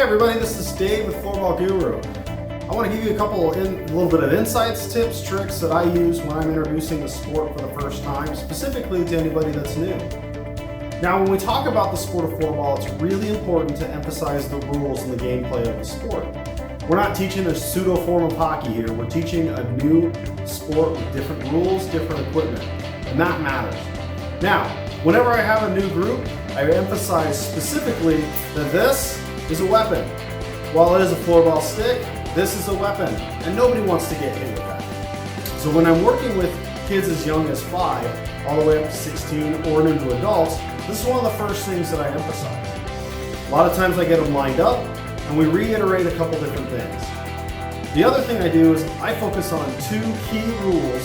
everybody, this is Dave with Floorball Guru. I want to give you a little bit of insights, tips, tricks that I use when I'm introducing the sport for the first time, specifically to anybody that's new. Now, when we talk about the sport of floorball, it's really important to emphasize the rules and the gameplay of the sport. We're not teaching a pseudo form of hockey here. We're teaching a new sport with different rules, different equipment, and that matters. Now, whenever I have a new group, I emphasize specifically that this is a weapon. While it is a floorball stick, this is a weapon, and nobody wants to get hit with that. So when I'm working with kids as young as 5, all the way up to 16, or into adults, this is one of the first things that I emphasize. A lot of times I get them lined up, and we reiterate a couple different things. The other thing I do is I focus on 2 key rules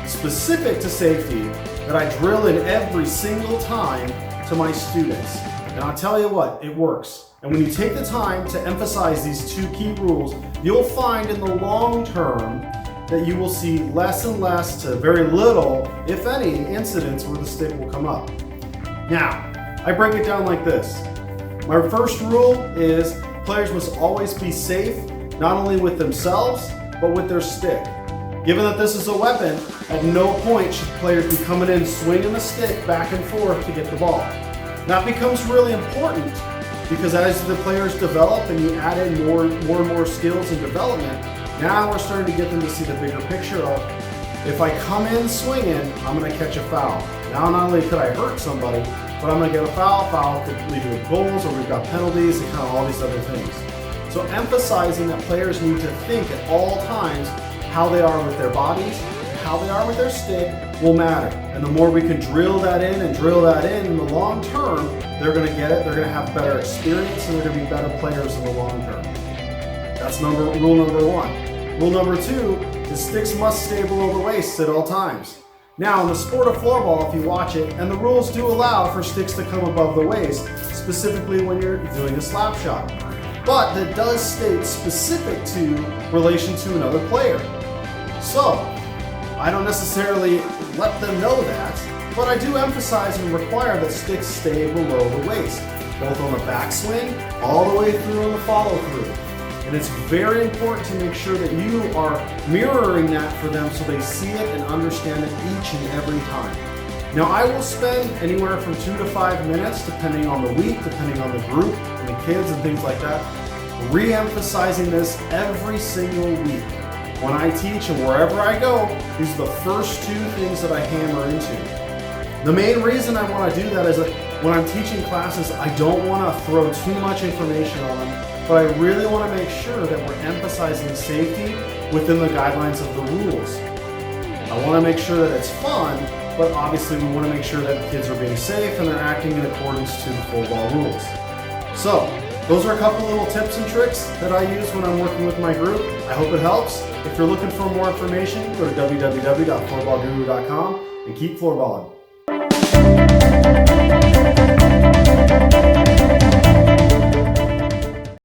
specific to safety that I drill in every single time to my students. And I'll tell you what, it works. And when you take the time to emphasize these 2 key rules, you'll find in the long term that you will see less and less to very little, if any, incidents where the stick will come up. Now, I break it down like this. My first rule is players must always be safe, not only with themselves, but with their stick. Given that this is a weapon, at no point should players be coming in swinging the stick back and forth to get the ball. That becomes really important because as the players develop and you add in more and more skills and development, now we're starting to get them to see the bigger picture of, if I come in swinging, I'm going to catch a foul. Now not only could I hurt somebody, but I'm going to get a foul could lead to goals, or we've got penalties and kind of all these other things. So emphasizing that players need to think at all times how they are with their bodies, how they are with their stick will matter. And the more we can drill that in the long term, they're going to get it, they're going to have better experience, and they're going to be better players in the long term. That's rule number 1. Rule number 2 is sticks must stay below the waist at all times. Now, in the sport of floorball, if you watch it, and the rules do allow for sticks to come above the waist, specifically when you're doing a slap shot. But that does state specific to relation to another player. So, I don't necessarily let them know that, but I do emphasize and require that sticks stay below the waist, both on the backswing, all the way through on the follow through. And it's very important to make sure that you are mirroring that for them so they see it and understand it each and every time. Now, I will spend anywhere from 2 to 5 minutes, depending on the week, depending on the group and the kids and things like that, re-emphasizing this every single week. When I teach and wherever I go, these are the first 2 things that I hammer into. The main reason I want to do that is that when I'm teaching classes, I don't want to throw too much information on them, but I really want to make sure that we're emphasizing safety within the guidelines of the rules. I want to make sure that it's fun, but obviously we want to make sure that the kids are being safe and they're acting in accordance to the floorball rules. So, those are a couple little tips and tricks that I use when I'm working with my group. I hope it helps. If you're looking for more information, go to www.floorballguru.com and keep floorballing.